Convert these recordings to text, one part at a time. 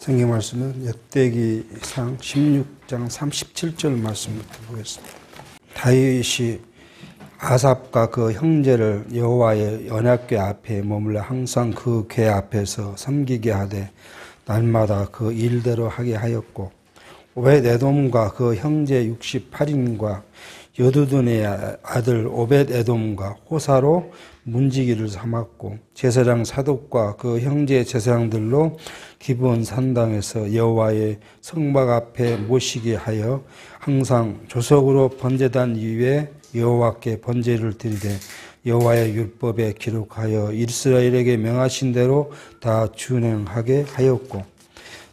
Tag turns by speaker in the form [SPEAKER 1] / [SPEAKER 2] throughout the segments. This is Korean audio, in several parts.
[SPEAKER 1] 성경 말씀은 역대기상 16장 37절 말씀부터 보겠습니다. 다윗이 아삽과 그 형제를 여호와의 언약궤 앞에 머물러 항상 그 궤 앞에서 섬기게 하되 날마다 그 일대로 하게 하였고, 오벳에돔과 그 형제 68인과 여두둔의 아들 오벳에돔과 호사로 문지기를 삼았고, 제사장 사독과 그 형제 제사장들로 기브온 산당에서 여호와의 성막 앞에 모시게 하여 항상 조석으로 번제단 위에 여호와께 번제를 드리되 여호와의 율법에 기록하여 이스라엘에게 명하신 대로 다 준행하게 하였고,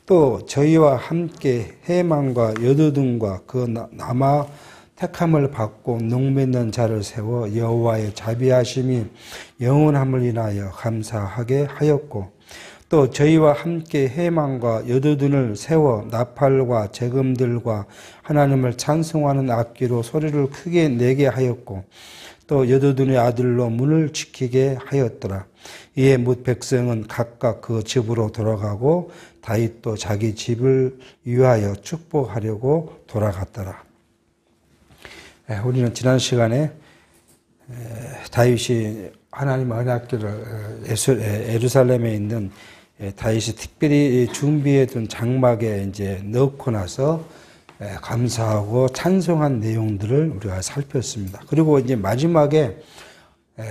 [SPEAKER 1] 또 저희와 함께 해만과 여두둔과 그 남아 택함을 받고 농맺는 자를 세워 여호와의 자비하심이 영원함을 인하여 감사하게 하였고, 또 저희와 함께 해만과 여두둔을 세워 나팔과 재금들과 하나님을 찬송하는 악기로 소리를 크게 내게 하였고, 또 여두둔의 아들로 문을 지키게 하였더라. 이에 뭇 백성은 각각 그 집으로 돌아가고 다윗도 자기 집을 위하여 축복하려고 돌아갔더라. 우리는 지난 시간에 다윗이 하나님 언약궤를 예루살렘에 있는 다윗이 특별히 준비해둔 장막에 이제 넣고 나서 감사하고 찬송한 내용들을 우리가 살폈습니다. 그리고 이제 마지막에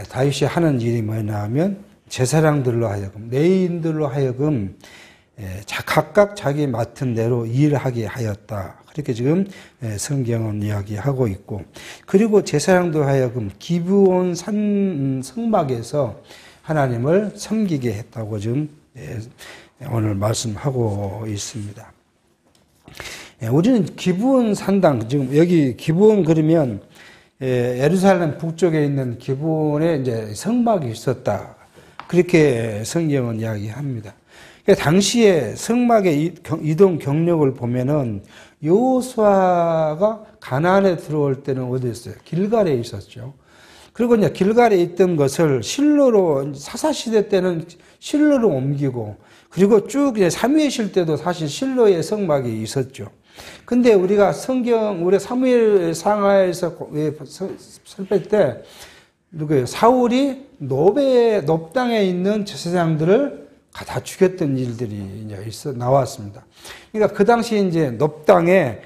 [SPEAKER 1] 다윗이 하는 일이 뭐냐 하면 제사장들로 하여금, 레위인들로 하여금 각각 자기 맡은 대로 일하게 하였다. 그렇게 지금 성경은 이야기하고 있고, 그리고 제사장도 하여금 기브온 성막에서 하나님을 섬기게 했다고 지금 오늘 말씀하고 있습니다. 우리는 기브온 산당, 지금 여기 기브온 그러면 예루살렘 북쪽에 있는 기브온에 이제 성막이 있었다. 그렇게 성경은 이야기합니다. 당시에 성막의 이동 경력을 보면은 여호수아가 가나안에 들어올 때는 어디 있어요? 길갈에 있었죠. 그리고 이제 길갈에 있던 것을 실로로, 사사시대 때는 실로로 옮기고, 그리고 쭉 이제 사무엘실 때도 사실 실로의 성막이 있었죠. 근데 우리가 성경, 우리 사무엘 상하에서 설교 때, 누구예요? 사울이 높 땅에 있는 제사장들을 다 죽였던 일들이 이제 나왔습니다. 그러니까 그 당시에 이제 높 땅에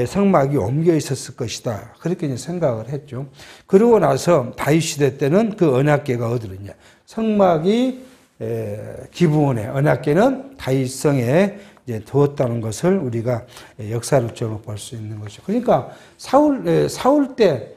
[SPEAKER 1] 성막이 옮겨 있었을 것이다. 그렇게 이제 생각을 했죠. 그러고 나서 다윗 시대 때는 그 언약궤가 어디로 있냐? 성막이 기브온에, 언약궤는 다윗성에 이제 두었다는 것을 우리가 역사적으로 볼 수 있는 것이죠. 그러니까 사울 때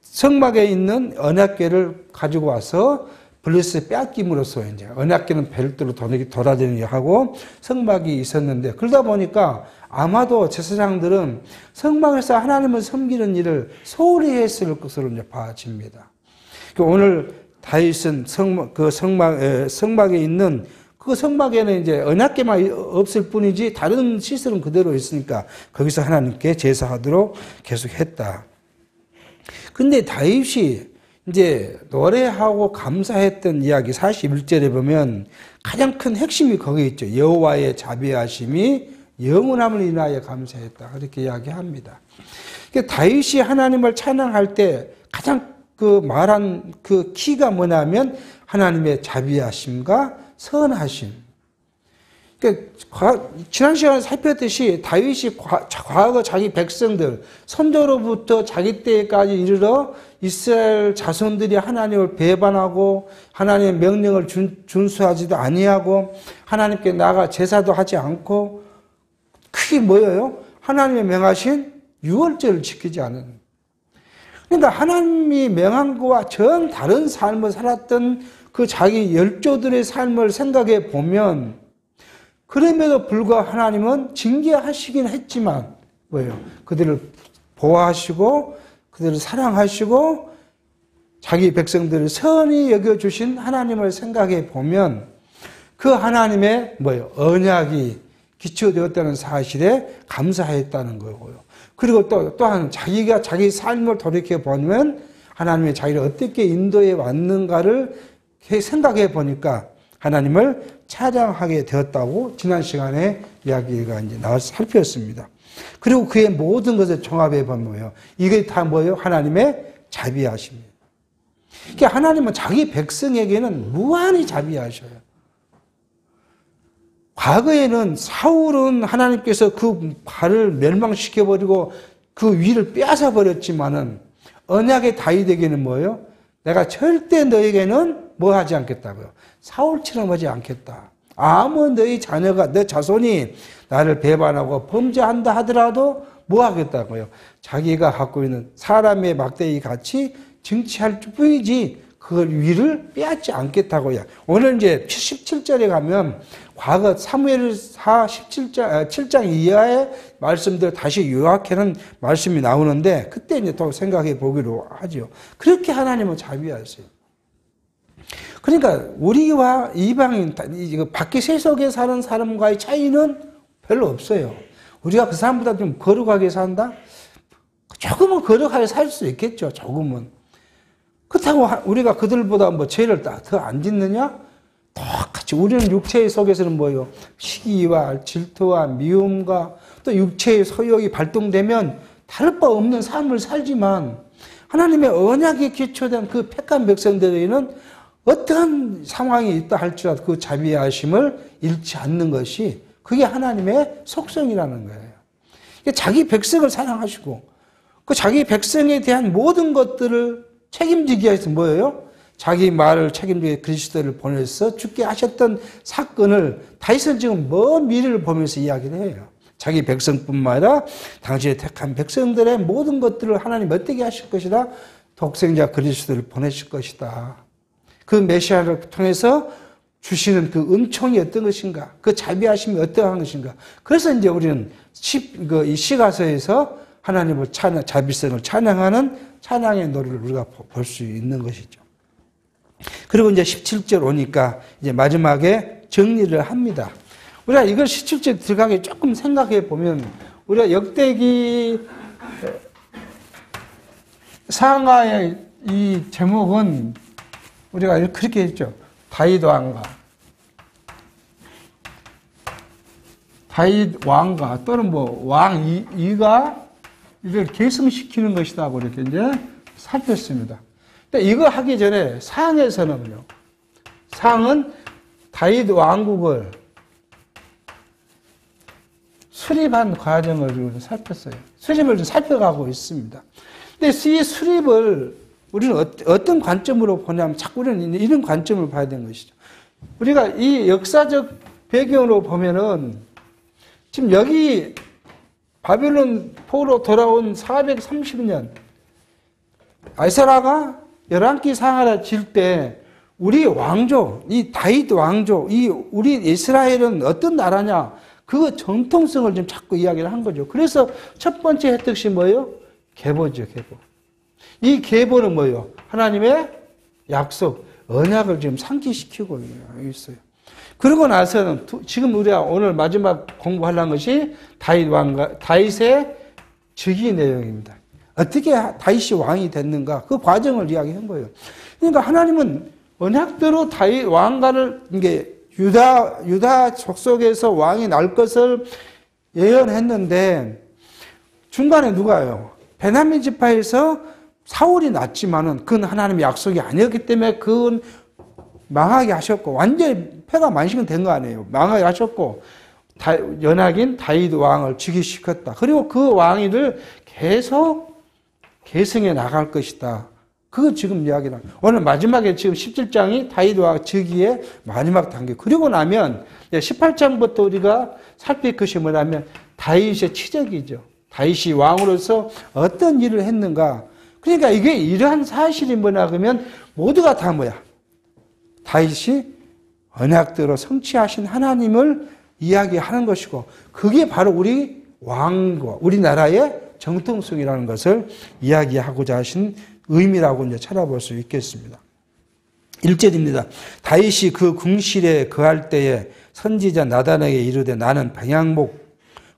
[SPEAKER 1] 성막에 있는 언약궤를 가지고 와서 블레셋에 빼앗김으로써 이제 언약궤는 별도로 돌아다니게 하고 성막이 있었는데, 그러다 보니까 아마도 제사장들은 성막에서 하나님을 섬기는 일을 소홀히 했을 것으로 이제 봐집니다. 오늘 다윗은 성막에 있는 그 성막에는 이제 언약궤만 없을 뿐이지 다른 시설은 그대로 있으니까 거기서 하나님께 제사하도록 계속했다. 근데 다윗이 이제 노래하고 감사했던 이야기 41절에 보면 가장 큰 핵심이 거기에 있죠. 여호와의 자비하심이 영원함을 인하여 감사했다. 그렇게 이야기합니다. 그러니까 다윗이 하나님을 찬양할 때 가장 그 말한 그 키가 뭐냐면 하나님의 자비하심과 선하심. 그러니까 지난 시간에 살폈듯이 다윗이 과거 자기 백성들, 선조로부터 자기 때까지 이르러 이스라엘 자손들이 하나님을 배반하고 하나님의 명령을 준수하지도 아니하고 하나님께 나아가 제사도 하지 않고, 크게 뭐예요? 하나님의 명하신 유월절을 지키지 않은. 그러니까 하나님이 명한 것과 전 다른 삶을 살았던 그 자기 열조들의 삶을 생각해 보면, 그럼에도 불구하고 하나님은 징계하시긴 했지만 뭐예요? 그들을 보호하시고 그들을 사랑하시고 자기 백성들을 선히 여겨주신 하나님을 생각해 보면 그 하나님의 뭐예요? 언약이 기초되었다는 사실에 감사했다는 거고요. 그리고 또한 자기가 자기 삶을 돌이켜 보면 하나님의 자기를 어떻게 인도해 왔는가를 생각해 보니까 하나님을 찬양하게 되었다고 지난 시간에 이야기가 이제 나와서 살폈습니다. 그리고 그의 모든 것을 종합해 보면 뭐예요? 이게 다 뭐예요? 하나님의 자비하심이에요. 그러니까 하나님은 자기 백성에게는 무한히 자비하셔요. 과거에는 사울은 하나님께서 그 발을 멸망시켜버리고 그 위를 빼앗아 버렸지만은 언약의 다윗에게는 뭐예요? 내가 절대 너에게는 뭐 하지 않겠다고요? 사울처럼 하지 않겠다. 아무 너희 자녀가, 내 자손이 나를 배반하고 범죄한다 하더라도 뭐 하겠다고요? 자기가 갖고 있는 사람의 막대기 같이 증치할 뿐이지 그걸 위를 빼앗지 않겠다고요. 오늘 이제 17절에 가면 과거 사무엘하 7장 이하의 말씀들 다시 요약하는 말씀이 나오는데 그때 이제 또 생각해 보기로 하죠. 그렇게 하나님은 자비하세요. 그러니까 우리와 이방인, 밖에 세속에 사는 사람과의 차이는 별로 없어요. 우리가 그 사람보다 좀 거룩하게 산다? 조금은 거룩하게 살 수 있겠죠. 조금은. 그렇다고 우리가 그들보다 뭐 죄를 더 안 짓느냐? 똑같이 우리는 육체의 속에서는 뭐예요? 시기와 질투와 미움과 또 육체의 소욕이 발동되면 다를 바 없는 삶을 살지만 하나님의 언약에 기초된 그 택한 백성들에게는 어떤 상황이 있다 할지라도 그 자비하심을 잃지 않는 것이 그게 하나님의 속성이라는 거예요. 자기 백성을 사랑하시고 그 자기 백성에 대한 모든 것들을 책임지기 위해서 뭐예요? 자기 말을 책임지게 그리스도를 보내서 죽게 하셨던 사건을 다윗은 지금 먼 미래를 보면서 이야기를 해요. 자기 백성뿐만 아니라 당시에 택한 백성들의 모든 것들을 하나님 어떻게 하실 것이다? 독생자 그리스도를 보내실 것이다. 그 메시아를 통해서 주시는 그 은총이 어떤 것인가? 그 자비하심이 어떠한 것인가? 그래서 이제 우리는 이 시가서에서 하나님을 자비성을 찬양하는 찬양의 노래를 우리가 볼 수 있는 것이죠. 그리고 이제 17절 오니까 이제 마지막에 정리를 합니다. 우리가 이걸 17절 들어가게 조금 생각해 보면 우리가 역대기 상하의 이 제목은 우리가 그렇게 했죠. 다윗 왕가 또는 뭐 왕 이가 이걸 계승시키는 것이다. 이렇게 이제 살폈습니다. 근데 이거 하기 전에 상에서는요. 상은 다윗 왕국을 수립한 과정을 살폈어요. 수립을 좀 살펴가고 있습니다. 근데 이 수립을 우리는 어떤 관점으로 보냐면 자꾸 우리는 이런 관점을 봐야 되는 것이죠. 우리가 이 역사적 배경으로 보면은 지금 여기 바벨론 포로 돌아온 430년 아이사라가 11기 상하라 질 때 우리 왕조, 이 다윗 왕조, 이 우리 이스라엘은 어떤 나라냐? 그 정통성을 좀 자꾸 이야기를 한 거죠. 그래서 첫 번째 혜택이 뭐예요? 계보죠, 계보. 이 계보는 뭐예요? 하나님의 약속, 언약을 지금 상기시키고 있어요. 그러고 나서는 지금 우리가 오늘 마지막 공부하려는 것이 다윗의 즉위 내용입니다. 어떻게 다윗이 왕이 됐는가? 그 과정을 이야기한 거예요. 그러니까 하나님은 언약대로 다윗 왕가를 이게 유다 족속에서 왕이 날 것을 예언했는데 중간에 누가요? 베냐민 지파에서 사울이 났지만은 그건 하나님의 약속이 아니었기 때문에 그건 망하게 하셨고 완전히 패가 만신된 거 아니에요. 망하게 하셨고 연약인 다윗 왕을 즉위시켰다. 그리고 그 왕위를 계속 계승해 나갈 것이다. 그거 지금 이야기를 오늘 마지막에 지금 17장이 다윗 왕 즉위의 마지막 단계. 그리고 나면 18장부터 우리가 살필 것이 뭐냐면 다윗의 치적이죠. 다윗이 왕으로서 어떤 일을 했는가. 그러니까 이게 이러한 사실이 뭐냐 그러면 모두가 다 뭐야? 다윗이 언약대로 성취하신 하나님을 이야기하는 것이고 그게 바로 우리 왕과 우리나라의 정통성이라는 것을 이야기하고자 하신 의미라고 이제 찾아볼 수 있겠습니다. 1절입니다. 다윗이 그 궁실에 거할 때에 선지자 나단에게 이르되 나는 방향목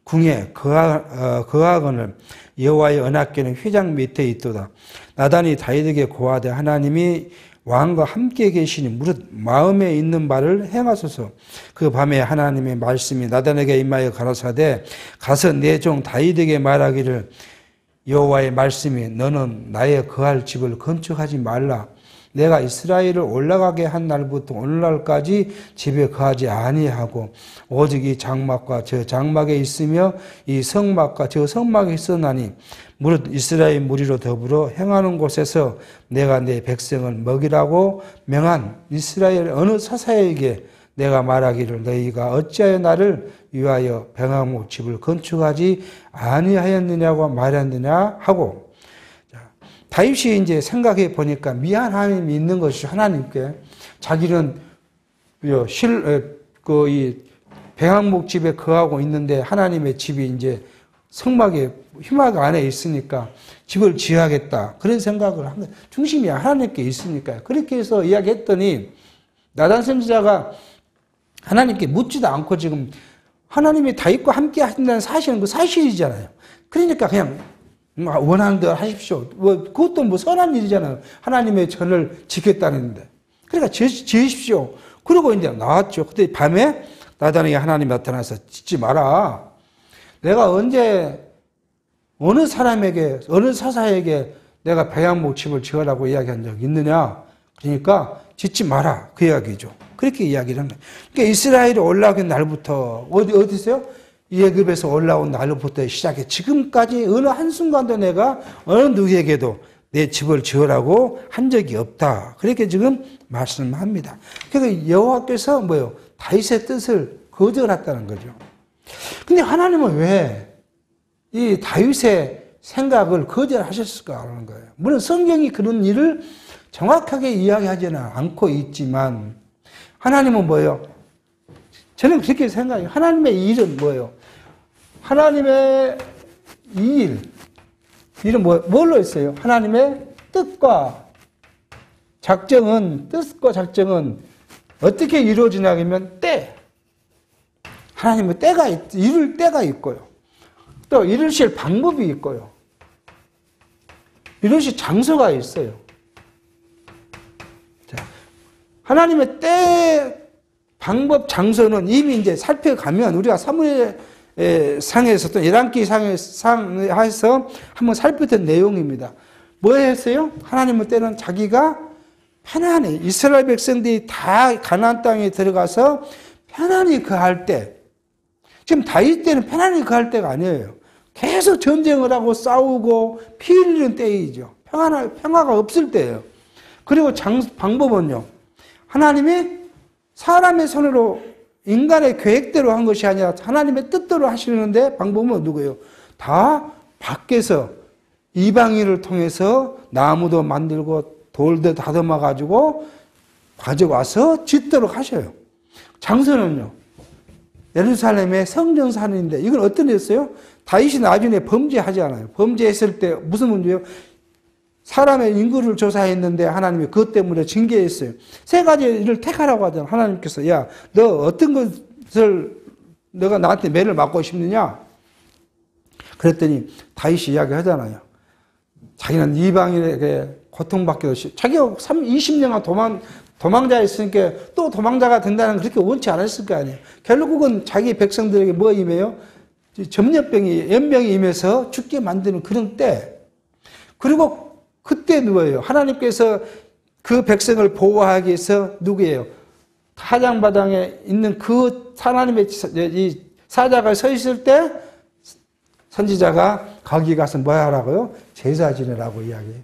[SPEAKER 1] 궁에 거하거늘 여호와의 언약궤는 휘장 밑에 있도다. 나단이 다윗에게 고하되 하나님이 왕과 함께 계시니 무릇 마음에 있는 바를 행하소서. 그 밤에 하나님의 말씀이 나단에게 임하여 가라사대 가서 내 종 다윗에게 말하기를 여호와의 말씀이 너는 나의 거할 집을 건축하지 말라. 내가 이스라엘을 올라가게 한 날부터 오늘날까지 집에 거하지 아니하고 오직 이 장막과 저 장막에 있으며 이 성막과 저 성막에 있었나니 무릇 이스라엘 무리로 더불어 행하는 곳에서 내가 내 백성을 먹이라고 명한 이스라엘 어느 사사에게 내가 말하기를 너희가 어찌하여 나를 위하여 병아목 집을 건축하지 아니하였느냐고 말했느냐 하고, 다윗이 이제 생각해 보니까 미안함이 있는 것이죠. 하나님께 자기는 이 병아목 집에 거하고 있는데 하나님의 집이 이제 성막에 휘막 안에 있으니까 집을 지어야겠다 그런 생각을 한 거예요. 중심이 하나님께 있으니까요. 그렇게 해서 이야기했더니 나단 선지자가 하나님께 묻지도 않고 지금 하나님이 다윗과 함께 하신다는 사실은 그 사실이잖아요. 그러니까 그냥 원하는 대로 하십시오. 그것도 선한 일이잖아요. 하나님의 전을 지켰다는데. 그러니까 지으십시오. 그러고 이제 나왔죠. 그때 밤에 나단에게 하나님이 나타나서 짓지 마라. 내가 언제 어느 사람에게 어느 사사에게 내가 병아목 집을 지으라고 이야기한 적이 있느냐. 그러니까 짓지 마라. 그 이야기죠. 그렇게 이야기를 한 거예요. 그러니까 이스라엘이 올라오는 날부터 어디서요? 애굽에서 올라온 날부터 시작해 지금까지 어느 한순간도 내가 어느 누구에게도 내 집을 지으라고 한 적이 없다. 그렇게 지금 말씀합니다. 그러니까 여호와께서 뭐요? 다윗의 뜻을 거절했다는 거죠. 근데 하나님은 왜 이 다윗의 생각을 거절하셨을까 하는 거예요. 물론 성경이 그런 일을 정확하게 이야기하지는 않고 있지만 하나님은 뭐예요? 저는 그렇게 생각해요. 하나님의 일은 뭐예요? 하나님의 이 일은 뭘로 했어요? 하나님의 뜻과 작정은 어떻게 이루어지냐면 하나님은 이룰 때가 있고요. 또 이루실 방법이 있고요. 이루실 장소가 있어요. 자, 하나님의 때, 방법, 장소는 이미 이제 살펴가면 우리가 사무엘 상에서 또 열왕기 상에서 한번 살폈던 내용입니다. 뭐 했어요? 하나님의 때는 자기가 편안히 이스라엘 백성들이 다 가나안 땅에 들어가서 편안히 거할 때, 지금 다윗 때는 편안히 거할 때가 아니에요. 계속 전쟁을 하고 싸우고 피 흘리는 때이죠. 평화가 없을 때예요. 그리고 방법은요. 하나님이 사람의 손으로 인간의 계획대로 한 것이 아니라 하나님의 뜻대로 하시는데 방법은 누구예요? 다 밖에서 이방인을 통해서 나무도 만들고 돌도 다듬어 가지고 가져와서 짓도록 하셔요. 장소는요. 예루살렘의 성전산인데 이건 어떤 일이었어요? 다윗이 나중에 범죄하잖아요. 범죄했을 때 무슨 문제예요? 사람의 인구를 조사했는데 하나님이 그것 때문에 징계했어요. 세 가지를 택하라고 하잖아요. 하나님께서 야, 너 어떤 것을 너가 나한테 매를 맞고 싶느냐? 그랬더니 다윗이 이야기하잖아요. 자기는 이방인에게 고통받기도 자기가 20년간 도망자였으니까 또 도망자가 된다는 그렇게 원치 않았을 거 아니에요. 결국은 자기 백성들에게 뭐 임해요? 연병이 임해서 죽게 만드는 그런 때. 그리고 그때 누구예요? 하나님께서 그 백성을 보호하기 위해서 누구예요? 타장바당에 있는 그 하나님의 이 사자가 서 있을 때 선지자가 거기 가서 뭐 하라고요? 제사 지내라고 이야기해요.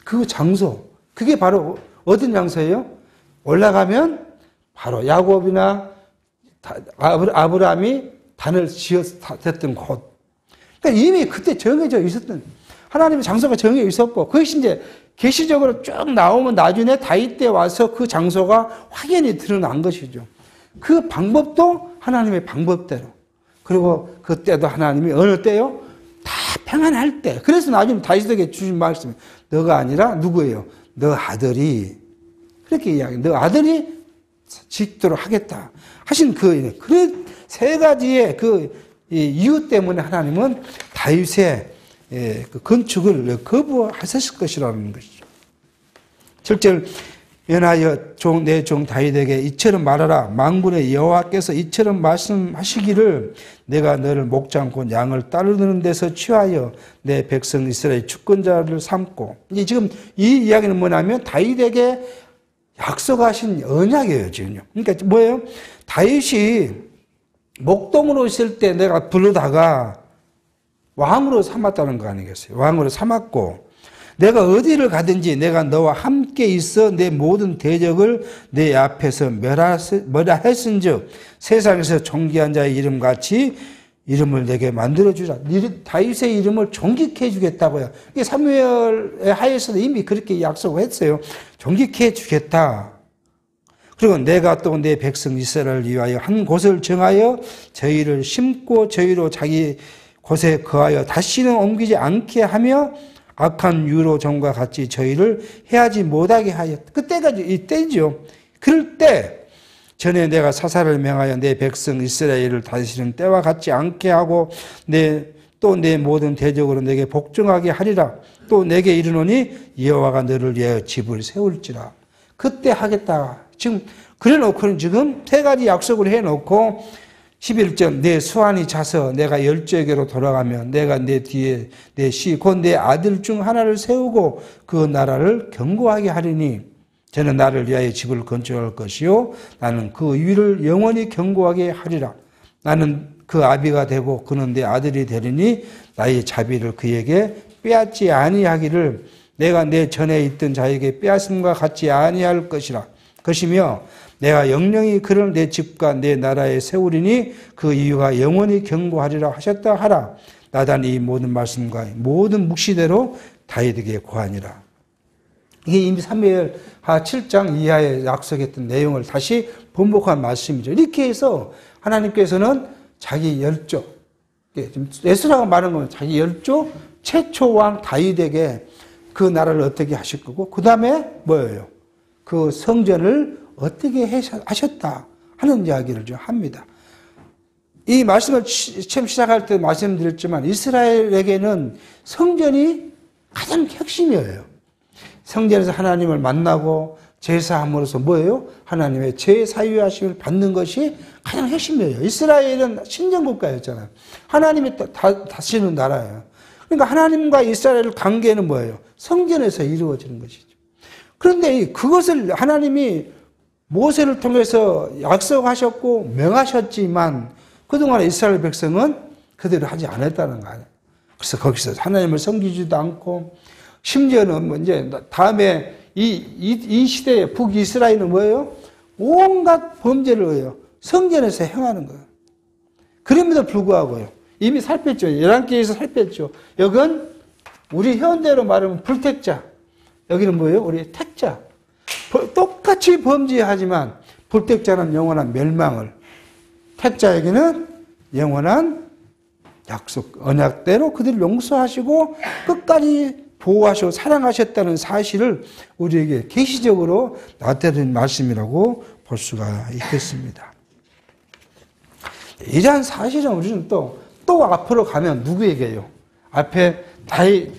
[SPEAKER 1] 그 장소, 그게 바로 어떤 장소예요? 올라가면 바로 야곱이나 아브라함이 단을 지었던 곳. 그러니까 이미 그때 정해져 있었던 하나님의 장소가 정해져 있었고 그것이 이제 계시적으로 쭉 나오면 나중에 다윗 때 와서 그 장소가 확연히 드러난 것이죠. 그 방법도 하나님의 방법대로. 그리고 그때도 하나님이 어느 때요? 다 평안할 때. 그래서 나중에 다윗에게 주신 말씀이 너가 아니라 누구예요? 너 아들이. 그렇게 이야기해요. 너 아들이 짓도록 하겠다. 하신 그 세 가지의 그 이유 때문에 하나님은 다윗의 그 건축을 거부하셨을 것이라는 것이죠. 7절 연하여 내 종 다윗에게 이처럼 말하라. 만군의 여호와께서 이처럼 말씀하시기를 내가 너를 목장 곧 양을 따르는 데서 취하여 내 백성 이스라엘 주권자를 삼고. 이제 지금 이 이야기는 뭐냐면 다윗에게 약속하신 언약이에요, 지금요. 그러니까 뭐예요? 다윗이 목동으로 있을 때 내가 부르다가 왕으로 삼았다는 거 아니겠어요? 왕으로 삼았고, 내가 어디를 가든지 내가 너와 함께 있어 내 모든 대적을 내 앞에서 멸하했은즉 세상에서 존귀한 자의 이름같이 이름을 내게 만들어주라. 다윗의 이름을 존귀케 해주겠다고요. 이게 사무엘의 하에서도 이미 그렇게 약속을 했어요. 존귀케 해주겠다. 그리고 내가 또 내 백성 이스라엘을 위하여 한 곳을 정하여 저희를 심고 저희로 자기 곳에 거하여 다시는 옮기지 않게 하며 악한 유로 종과 같이 저희를 해하지 못하게 하여. 그때가 이때죠. 그럴 때 전에 내가 사사를 명하여 내 백성 이스라엘을 다시는 때와 같지 않게 하고 또 내 모든 대적으로 내게 복종하게 하리라. 또 내게 이르노니 여호와가 너를 위하여 집을 세울지라. 그때 하겠다. 지금 그래놓고는 지금 세 가지 약속을 해놓고 11절 내 수완이 차서 내가 열조에게로 돌아가면 내가 내 뒤에 내 시 곧 내 아들 중 하나를 세우고 그 나라를 견고하게 하리니 저는 나를 위하여 집을 건축할 것이요 나는 그 위를 영원히 견고하게 하리라. 나는 그 아비가 되고 그는 내 아들이 되리니 나의 자비를 그에게 빼앗지 아니하기를 내가 내 전에 있던 자에게 빼앗음과 같지 아니할 것이며 내가 영영이 그를 내 집과 내 나라에 세우리니 그 이유가 영원히 견고하리라 하셨다 하라. 나단이 이 모든 말씀과 모든 묵시대로 다윗에게 고하니라. 이게 이미 사무엘하 7장 이하에 약속했던 내용을 다시 번복한 말씀이죠. 이렇게 해서 하나님께서는 자기 열조, 에스라가 말하는 건 자기 열조 최초 왕 다윗에게 그 나라를 어떻게 하실 거고 그 다음에 뭐예요? 그 성전을 어떻게 하셨다 하는 이야기를 좀 합니다. 이 말씀을 처음 시작할 때 말씀드렸지만 이스라엘에게는 성전이 가장 핵심이에요. 성전에서 하나님을 만나고 제사함으로써 뭐예요? 하나님의 제사유하심을 받는 것이 가장 핵심이에요. 이스라엘은 신정국가였잖아요. 하나님이 다스리는 나라예요. 그러니까 하나님과 이스라엘 관계는 뭐예요? 성전에서 이루어지는 것이죠. 그런데 그것을 하나님이 모세를 통해서 약속하셨고 명하셨지만 그동안 이스라엘 백성은 그대로 하지 않았다는 거예요. 그래서 거기서 하나님을 섬기지도 않고 심지어는 이제 다음에 이 시대의 북이스라엘은 뭐예요? 온갖 범죄를 해요. 성전에서 행하는 거예요. 그럼에도 불구하고요. 이미 살폈죠. 11개에서 살폈죠. 여긴 우리 현대로 말하면 불택자. 여기는 뭐예요? 우리 택자. 똑같이 범죄하지만 불택자는 영원한 멸망을, 택자에게는 영원한 약속, 언약대로 그들을 용서하시고 끝까지 보호하시고 사랑하셨다는 사실을 우리에게 계시적으로 나타낸 말씀이라고 볼 수가 있겠습니다. 이러한 사실은 우리는 또 앞으로 가면 누구에게요? 앞에 다윗,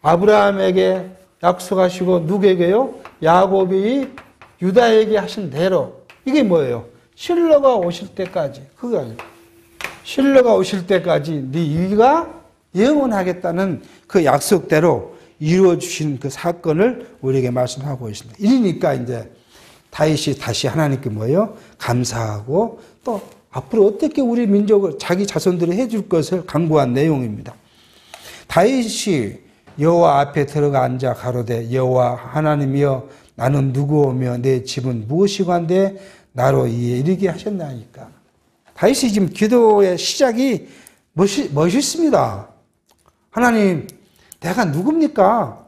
[SPEAKER 1] 아브라함에게 약속하시고 누구에게요? 야곱이 유다에게 하신 대로. 이게 뭐예요? 실로가 오실 때까지. 그거 아니에요. 실로가 오실 때까지 네가 영원하겠다는 그 약속대로 이루어 주신 그 사건을 우리에게 말씀하고 있습니다. 이러니까 이제 다윗이 다시 하나님께 뭐예요? 감사하고 또 앞으로 어떻게 우리 민족을 자기 자손들이 해줄 것을 강구한 내용입니다. 다윗이 여호와 앞에 들어가 앉아 가로되 여호와 하나님이여 나는 누구오며 내 집은 무엇이관데 나로 이르게 하셨나이까. 다윗이 지금 기도의 시작이 멋있습니다. 하나님, 내가 누굽니까?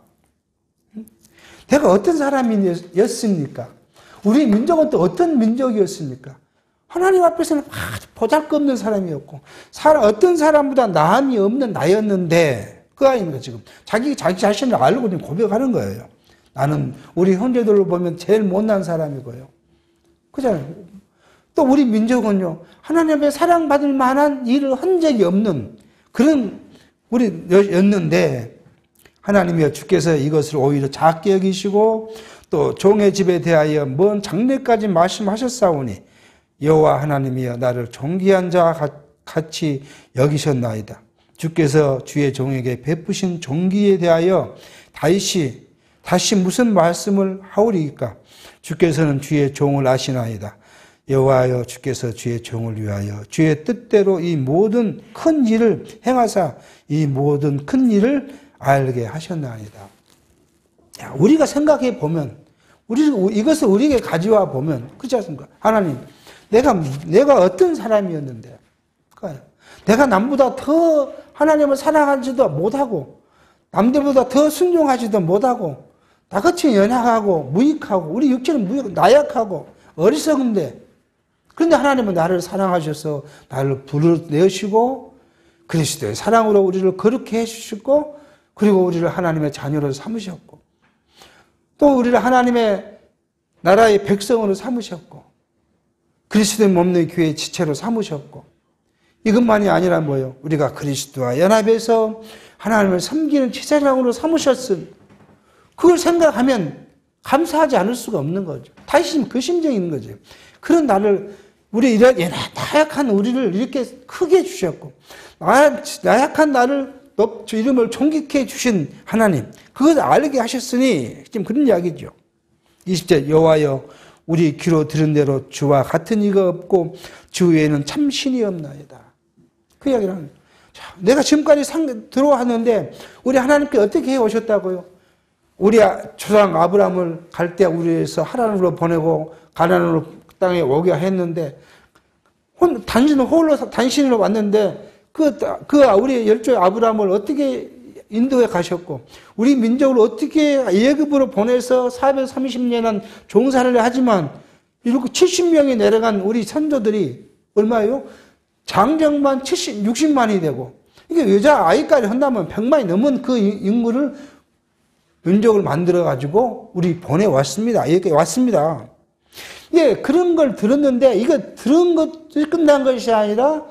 [SPEAKER 1] 내가 어떤 사람이었습니까? 우리 민족은 또 어떤 민족이었습니까? 하나님 앞에서는 아주 보잘것없는 사람이었고 어떤 사람보다 나음이 없는 나였는데 그 아닙니까 지금. 자기 자신을 알고 지금 고백하는 거예요. 나는 우리 형제들로 보면 제일 못난 사람이고요. 그잖아요. 또 우리 민족은요. 하나님의 사랑받을 만한 일을 한 적이 없는 그런 우리였는데 하나님이여 주께서 이것을 오히려 작게 여기시고 또 종의 집에 대하여 먼 장래까지 말씀하셨사오니 여호와 하나님이여 나를 존귀한 자와 같이 여기셨나이다. 주께서 주의 종에게 베푸신 존귀에 대하여 다시 무슨 말씀을 하오리이까? 주께서는 주의 종을 아시나이다. 여호와여 주께서 주의 종을 위하여 주의 뜻대로 이 모든 큰 일을 행하사 이 모든 큰 일을 알게 하셨나이다. 우리가 생각해 보면, 이것을 우리에게 가져와 보면, 그렇지 않습니까? 하나님, 내가 어떤 사람이었는데, 내가 남보다 더 하나님을 사랑하지도 못하고, 남들보다 더 순종하지도 못하고, 나같이 연약하고, 무익하고, 우리 육체는 나약하고, 어리석은데, 그런데 하나님은 나를 사랑하셔서 나를 불러내시고, 그리스도의 사랑으로 우리를 거룩해 해주시고, 그리고 우리를 하나님의 자녀로 삼으셨고, 또 우리를 하나님의 나라의 백성으로 삼으셨고, 그리스도의 몸의 교회의 지체로 삼으셨고, 이것만이 아니라 뭐예요? 우리가 그리스도와 연합해서 하나님을 섬기는 제사장으로 삼으셨음. 그걸 생각하면 감사하지 않을 수가 없는 거죠. 다시 그 심정이 있는 거죠. 그런 우리 이런 나약한 우리를 이렇게 크게 해주셨고, 나약한 나를 주 이름을 존귀케 해주신 하나님, 그것을 알게 하셨으니, 지금 그런 이야기죠. 20절, 여호와여, 우리 귀로 들은 대로 주와 같은 이가 없고, 주 외에는 참 신이 없나이다. 그 이야기를 하는 거예요. 내가 지금까지 들어왔는데, 우리 하나님께 어떻게 해 오셨다고요? 우리 조상 아브라함을 갈 때 우리에서 하란으로 보내고, 가나안으로 땅에 오게 했는데, 단신으로 왔는데, 우리 열조의 아브라함을 어떻게 인도에 가셨고, 우리 민족을 어떻게 예굽으로 보내서 430년간 종살이를 하지만, 이렇게 70명이 내려간 우리 선조들이 얼마예요? 장정만 60만이 되고, 이게 여자 아이까지 한다면 100만이 넘은 그 인물을 민족을 만들어가지고 우리 보내왔습니다. 여기까지 왔습니다. 예, 그런 걸 들었는데, 이거 들은 것이 끝난 것이 아니라,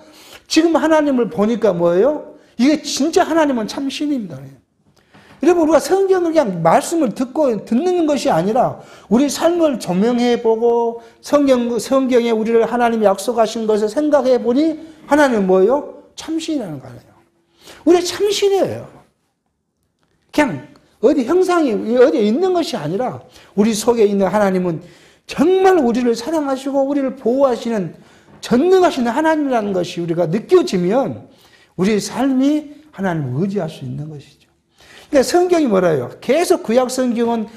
[SPEAKER 1] 지금 하나님을 보니까 뭐예요? 이게 진짜 하나님은 참 신입니다. 여러분, 우리가 성경을 그냥 말씀을 듣는 것이 아니라 우리 삶을 조명해 보고 성경에 우리를 하나님이 약속하신 것을 생각해 보니 하나님은 뭐예요? 참신이라는 거예요. 우리 참신이에요. 그냥 형상이 어디에 있는 것이 아니라 우리 속에 있는 하나님은 정말 우리를 사랑하시고 우리를 보호하시는 전능하신 하나님이라는 것이 우리가 느껴지면 우리 삶이 하나님을 의지할 수 있는 것이죠. 그러니까 성경이 뭐라요? 계속 구약 성경은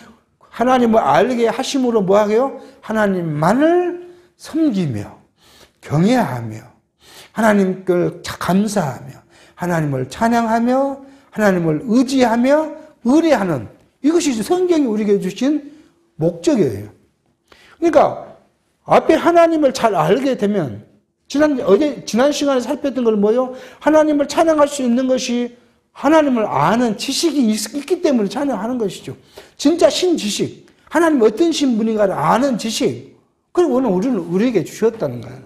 [SPEAKER 1] 하나님을 알게 하심으로 뭐하게요? 하나님만을 섬기며 경외하며 하나님께 감사하며 하나님을 찬양하며 하나님을 의지하며 의뢰하는 이것이 성경이 우리에게 주신 목적이에요. 그러니까 앞에 하나님을 잘 알게 되면 지난 시간에 살폈던 걸 뭐요? 하나님을 찬양할 수 있는 것이 하나님을 아는 지식이 있기 때문에 찬양하는 것이죠. 진짜 신지식, 하나님 어떤 신분인가를 아는 지식, 그리고 오늘 우리에게 주셨다는 거예요.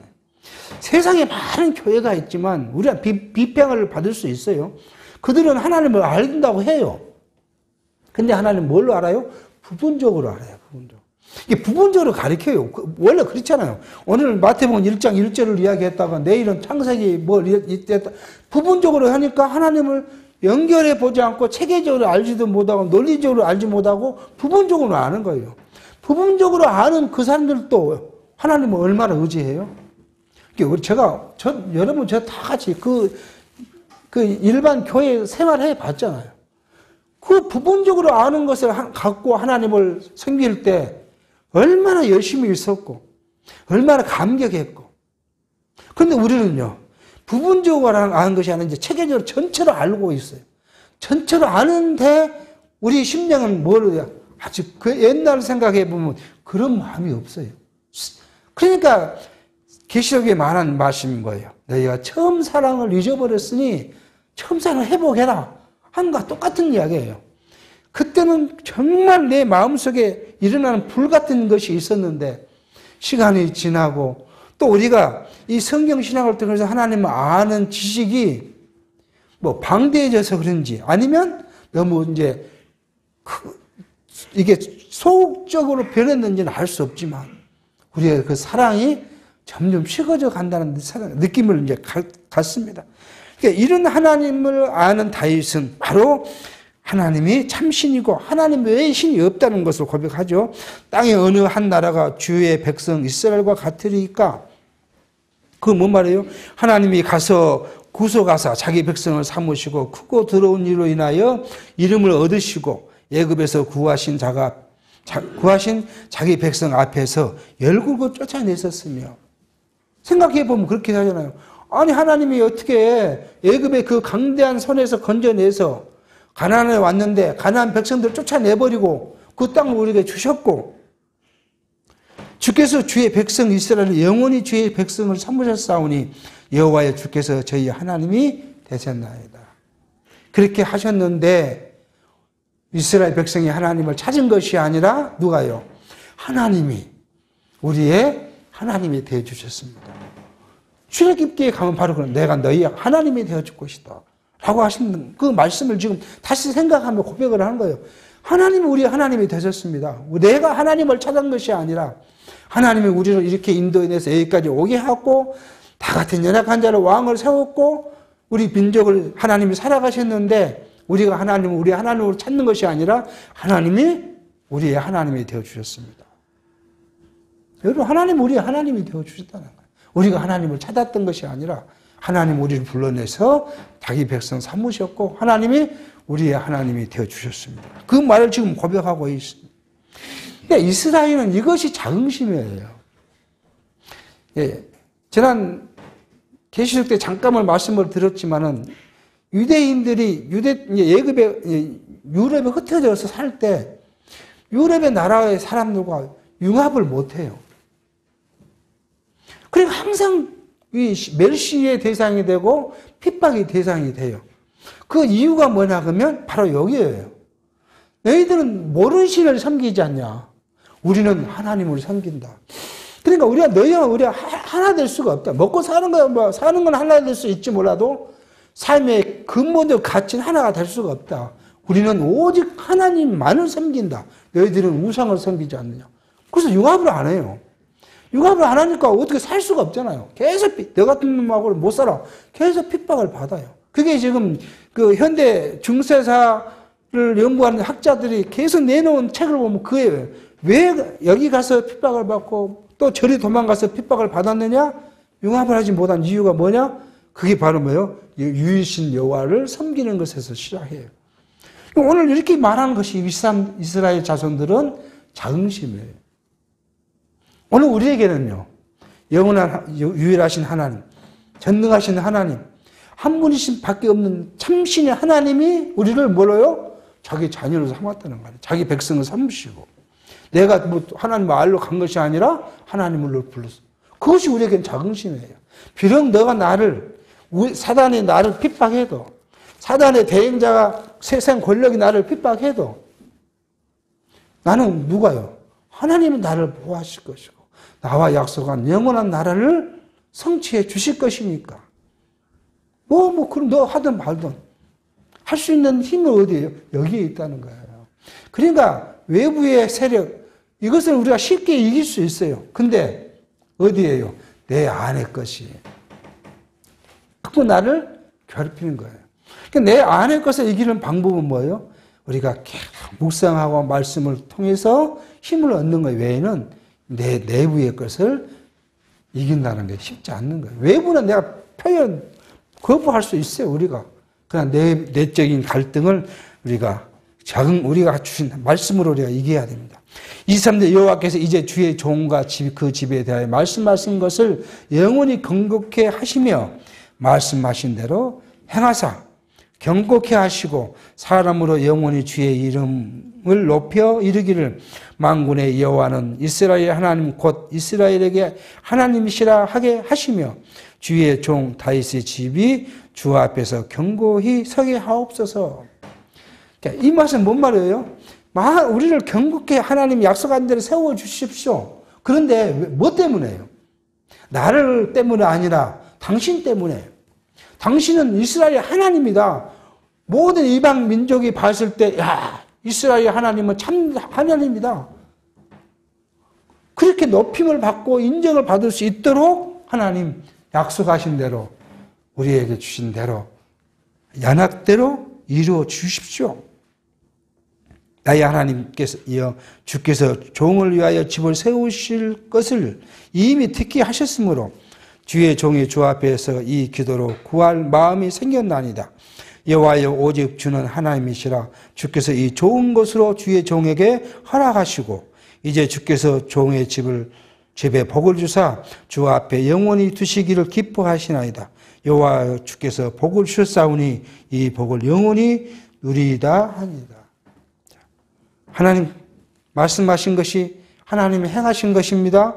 [SPEAKER 1] 세상에 많은 교회가 있지만 우리가 비평을 받을 수 있어요. 그들은 하나님을 알린다고 해요. 근데 하나님 뭘로 알아요? 부분적으로 알아요. 이게 부분적으로 가르쳐요. 원래 그렇잖아요. 오늘 마태복음 1장 1절을 이야기했다가 내일은 창세기 부분적으로 하니까 하나님을 연결해 보지 않고 체계적으로 알지도 못하고 논리적으로 알지 못하고 부분적으로 아는 거예요. 부분적으로 아는 그 사람들도 하나님을 얼마나 의지해요? 여러분, 저 다 같이 그 일반 교회 생활해 봤잖아요. 그 부분적으로 아는 것을 갖고 하나님을 섬길 때 얼마나 열심히 있었고, 얼마나 감격했고. 그런데 우리는요, 부분적으로 아는 것이 아니라 이제 체계적으로 전체로 알고 있어요. 전체로 아는데 우리 심령은 아직 그 옛날 생각해 보면 그런 마음이 없어요. 그러니까 계시록에 말한 말씀인 거예요. 너희가 처음 사랑을 잊어버렸으니 처음 사랑을 회복해라. 하는 것과 똑같은 이야기예요. 그때는 정말 내 마음속에 일어나는 불같은 것이 있었는데 시간이 지나고 또 우리가 이 성경신학을 통해서 하나님을 아는 지식이 방대해져서 그런지 아니면 너무 이제 이게 소극적으로 변했는지는 알 수 없지만 우리의 그 사랑이 점점 식어져 간다는 느낌을 이제 갖습니다. 그러니까 이런 하나님을 아는 다윗은 바로 하나님이 참신이고 하나님 외에 신이 없다는 것을 고백하죠. 땅의 어느 한 나라가 주의 백성 이스라엘과 같으리까? 그건 뭔 말이에요? 하나님이 가서 구속하사 자기 백성을 삼으시고 크고 더러운 일로 인하여 이름을 얻으시고 애굽에서 구하신 자기 백성 앞에서 열굴고 쫓아내셨으며, 생각해 보면 그렇게 하잖아요. 아니 하나님이 어떻게 애굽의 그 강대한 손에서 건져내서 가나안에 왔는데 가나안 백성들 쫓아내버리고 그 땅을 우리에게 주셨고, 주께서 주의 백성 이스라엘을 영원히 주의 백성을 삼으셨사오니 여호와의 주께서 저희 하나님이 되셨나이다. 그렇게 하셨는데 이스라엘 백성이 하나님을 찾은 것이 아니라 누가요? 하나님이 우리의 하나님이 되어주셨습니다. 출애굽기에 가면 바로 그런 내가 너희 하나님이 되어줄 것이다 라고 하신 그 말씀을 지금 다시 생각하며 고백을 하는 거예요. 하나님이 우리의 하나님이 되셨습니다. 내가 하나님을 찾은 것이 아니라 하나님이 우리를 이렇게 인도해내서 여기까지 오게 하고 다 같은 연약한 자를 왕을 세웠고 우리 민족을 하나님이 살아가셨는데 우리가 하나님을 우리 하나님을 찾는 것이 아니라 하나님이 우리의 하나님이 되어주셨습니다. 여러분, 하나님 우리의 하나님이 되어주셨다는 거예요. 우리가 하나님을 찾았던 것이 아니라 하나님 우리를 불러내서 자기 백성 삼으셨고 하나님이 우리의 하나님이 되어주셨습니다. 그 말을 지금 고백하고 있습니다. 그러니까 이스라엘은 이것이 자긍심이에요. 예, 지난 계시록 때 잠깐만 말씀을 드렸지만은 유대인들이 유럽에 흩어져서 살 때 유럽의 나라의 사람들과 융합을 못해요. 그러니까 항상 이 멸시의 대상이 되고 핍박의 대상이 돼요. 그 이유가 뭐냐 그러면 바로 여기에요. 너희들은 모르는 신을 섬기지 않냐. 우리는 하나님을 섬긴다. 그러니까 우리가 하나 될 수가 없다. 먹고 사는 건 하나 될 수 있지 몰라도 삶의 근본적 가치는 하나가 될 수가 없다. 우리는 오직 하나님만을 섬긴다. 너희들은 우상을 섬기지 않느냐. 그래서 융합을 안 해요. 융합을 안 하니까 어떻게 살 수가 없잖아요. 계속 너 같은 놈하고는 못 살아. 계속 핍박을 받아요. 그게 지금 그 현대 중세사를 연구하는 학자들이 계속 내놓은 책을 보면 그거예요. 왜 여기 가서 핍박을 받고 또 저리 도망가서 핍박을 받았느냐? 융합을 하지 못한 이유가 뭐냐? 그게 바로 뭐예요? 유일신 여호와를 섬기는 것에서 시작해요. 오늘 이렇게 말하는 것이 이스라엘 자손들은 자긍심이에요. 오늘 우리에게는요, 영원한 유일하신 하나님, 전능하신 하나님, 한 분이신 밖에 없는 참신의 하나님이 우리를 뭐로요? 자기 자녀로 삼았다는 거예요. 자기 백성을 삼으시고. 내가 뭐 하나님 알로 간 것이 아니라 하나님을 불렀어. 그것이 우리에게는 자긍심이에요. 비록 너가 사단이 나를 핍박해도, 사단의 대행자가 세상 권력이 나를 핍박해도, 나는 누가요? 하나님은 나를 보호하실 것이고, 나와 약속한 영원한 나라를 성취해 주실 것이니까. 그럼 너 하든 말든. 할 수 있는 힘은 어디예요? 여기에 있다는 거예요. 그러니까 외부의 세력, 이것을 우리가 쉽게 이길 수 있어요. 근데 어디예요? 내 안의 것이. 그거 나를 괴롭히는 거예요. 그러니까 내 안의 것을 이기는 방법은 뭐예요? 우리가 계속 묵상하고 말씀을 통해서 힘을 얻는 것 외에는 내 내부의 것을 이긴다는 게 쉽지 않는 거예요. 외부는 내가 거부할 수 있어요, 우리가. 그러나 내적인 갈등을 우리가 주신 말씀으로 우리가 이겨야 됩니다. 23절 여호와께서 이제 주의 종과 그 집에 대하여 말씀하신 것을 영원히 경고케 하시며 말씀하신 대로 행하사 경고케 하시고 사람으로 영원히 주의 이름을 높여 이르기를 만군의 여호와는 이스라엘 하나님 곧 이스라엘에게 하나님이시라 하게 하시며 주의 종 다윗의 집이 주 앞에서 경고히 서게 하옵소서. 이 말은 뭔 말이에요? 우리를 경고케 하나님이 약속한 대로 세워주십시오. 그런데 뭐 때문에요? 나를 때문에 아니라 당신 때문에. 당신은 이스라엘 하나님이다. 모든 이방 민족이 봤을 때, 야, 이스라엘 하나님은 참 하나님이다. 그렇게 높임을 받고 인정을 받을 수 있도록 하나님 약속하신 대로 우리에게 주신 대로 연약대로 이루어 주십시오. 나의 하나님께서 주께서 종을 위하여 집을 세우실 것을 이미 듣게 하셨으므로 주의 종이 주 앞에서 이 기도로 구할 마음이 생겼나이다. 여호와여 오직 주는 하나님이시라. 주께서 이 좋은 것으로 주의 종에게 허락하시고 이제 주께서 종의 집에 복을 주사 주 앞에 영원히 두시기를 기뻐하시나이다. 여호와 주께서 복을 주셨사오니 이 복을 영원히 누리이다 하니이다. 하나님 말씀하신 것이 하나님이 행하신 것입니다.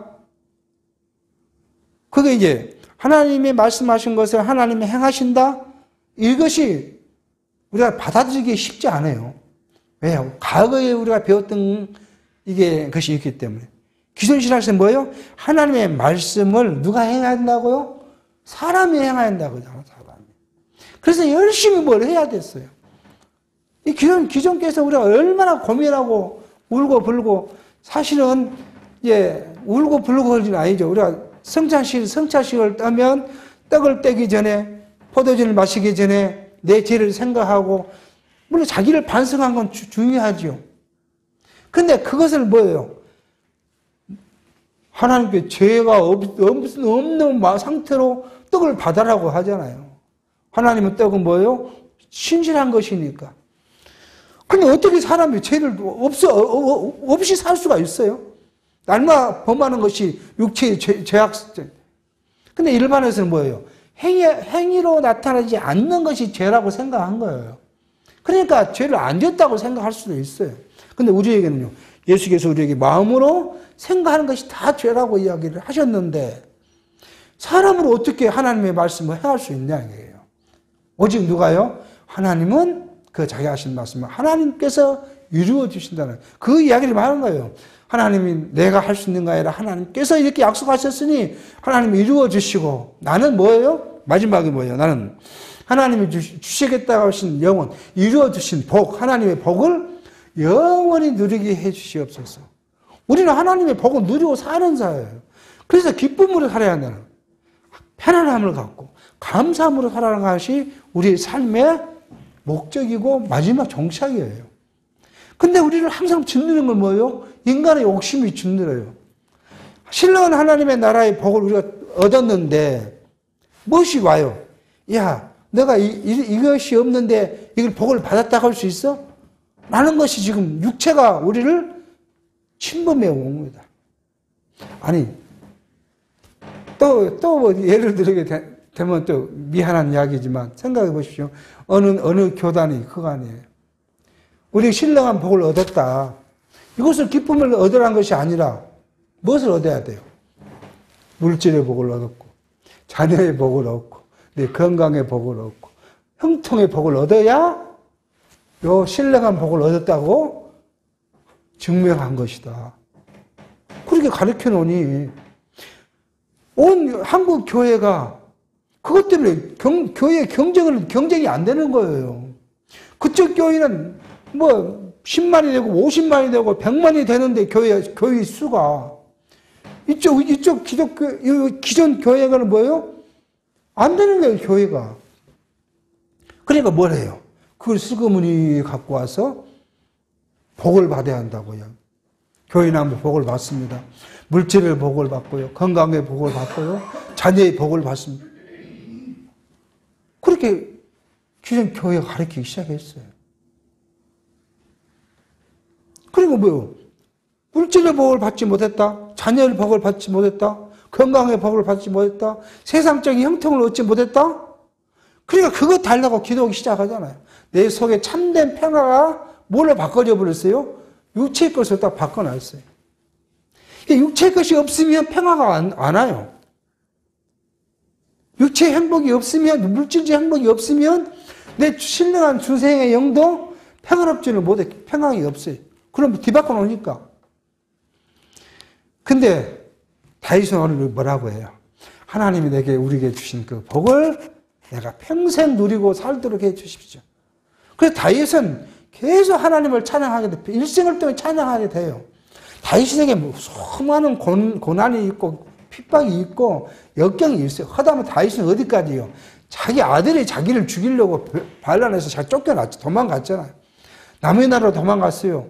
[SPEAKER 1] 그게 이제 하나님이 말씀하신 것을 하나님이 행하신다? 이것이 우리가 받아들이기 쉽지 않아요. 왜요? 과거에 우리가 배웠던 것이 있기 때문에. 기존 신학에서 뭐예요? 하나님의 말씀을 누가 행해야 한다고요? 사람이 행해야 한다고요. 사람이. 그래서 열심히 뭘 해야 됐어요. 이 기존께서 우리가 얼마나 고민하고 울고 불고 사실은 이제 울고 불고 그러진 아니죠. 우리가 성찬식을 따면 떡을 떼기 전에 포도주를 마시기 전에 내 죄를 생각하고 물론 자기를 반성한 건 중요하죠. 근데 그것을 뭐예요? 하나님께 죄가 없는 상태로 떡을 받으라고 하잖아요. 하나님은 떡은 뭐예요? 신실한 것이니까. 근데 어떻게 사람이 죄를 없이 살 수가 있어요? 날마다 범하는 것이 육체의 죄악죄. 근데 일반에서는 뭐예요? 행위로 나타나지 않는 것이 죄라고 생각한 거예요. 그러니까 죄를 안 지었다고 생각할 수도 있어요. 근데 우리에게는요, 예수께서 우리에게 마음으로 생각하는 것이 다 죄라고 이야기를 하셨는데, 사람으로 어떻게 하나님의 말씀을 행할 수 있냐, 이게요. 오직 누가요? 하나님은 자기 하신 말씀을 하나님께서 이루어 주신다는 그 이야기를 말하는 거예요. 하나님이 내가 할 수 있는 거 아니라 하나님께서 이렇게 약속하셨으니 하나님이 이루어 주시고, 나는 뭐예요? 마지막에 뭐예요? 나는 하나님이 주시겠다고 하신 영원, 이루어 주신 복, 하나님의 복을 영원히 누리게 해 주시옵소서. 우리는 하나님의 복을 누리고 사는 자예요. 그래서 기쁨으로 살아야 한다는, 편안함을 갖고 감사함으로 살아가는 것이 우리의 삶의 목적이고 마지막 종착이에요. 근데 우리를 항상 짓누르는 건 뭐예요? 인간의 욕심이 짓누려요. 신령한 하나님의 나라의 복을 우리가 얻었는데 무엇이 와요? 야, 내가 이것이 없는데 이걸 복을 받았다고 할 수 있어? 라는 것이 지금 육체가 우리를 침범해 온 겁니다. 아니, 또 예를 들게 되면 또 미안한 이야기지만 생각해 보십시오. 어느 교단이 그거 아니에요. 우리 신령한 복을 얻었다. 이것을 기쁨을 얻으라는 것이 아니라 무엇을 얻어야 돼요? 물질의 복을 얻었고, 자녀의 복을 얻고, 내 건강의 복을 얻고, 형통의 복을 얻어야 요 신령한 복을 얻었다고 증명한 것이다. 그렇게 가르쳐 놓으니 온 한국 교회가 그것 때문에 교회 경쟁이 안 되는 거예요. 그쪽 교회는 뭐 10만이 되고 50만이 되고 100만이 되는데 교회 수가 이쪽 기존 교회가는 뭐예요? 안 되는 거예요, 교회가. 그러니까 뭘 해요? 그걸 슬그머니 갖고 와서 복을 받아야 한다고요. 교회는 복을 받습니다. 물질의 복을 받고요. 건강의 복을 받고요. 자녀의 복을 받습니다. 그렇게 기존 교회가 가르치기 시작했어요. 그리고 뭐요? 물질의 복을 받지 못했다. 자녀의 복을 받지 못했다. 건강의 복을 받지 못했다. 세상적인 형통을 얻지 못했다. 그러니까 그거 달라고 기도하기 시작하잖아요. 내 속에 참된 평화가 뭘로 바꿔져 버렸어요? 육체의 것을 딱 바꿔놨어요. 육체의 것이 없으면 평화가 안 와요. 육체의 행복이 없으면, 물질적 행복이 없으면 내 신령한 중생의 영도 평화롭지는 못해. 평강이 없어요. 그럼 뒤바꿔 놓으니까. 근데 다윗은 오늘 뭐라고 해요? 하나님이 우리에게 주신 그 복을 내가 평생 누리고 살도록 해 주십시오. 그래서 다윗은 계속 하나님을 찬양하게 돼. 일생을 동안 찬양하게 돼요. 다윗에게 수많은 고난이 있고 핍박이 있고 역경이 있어요. 하다못해 다윗은 어디까지요? 자기 아들이 자기를 죽이려고 반란해서 자기 쫓겨났죠. 도망갔잖아요. 남의 나라로 도망갔어요.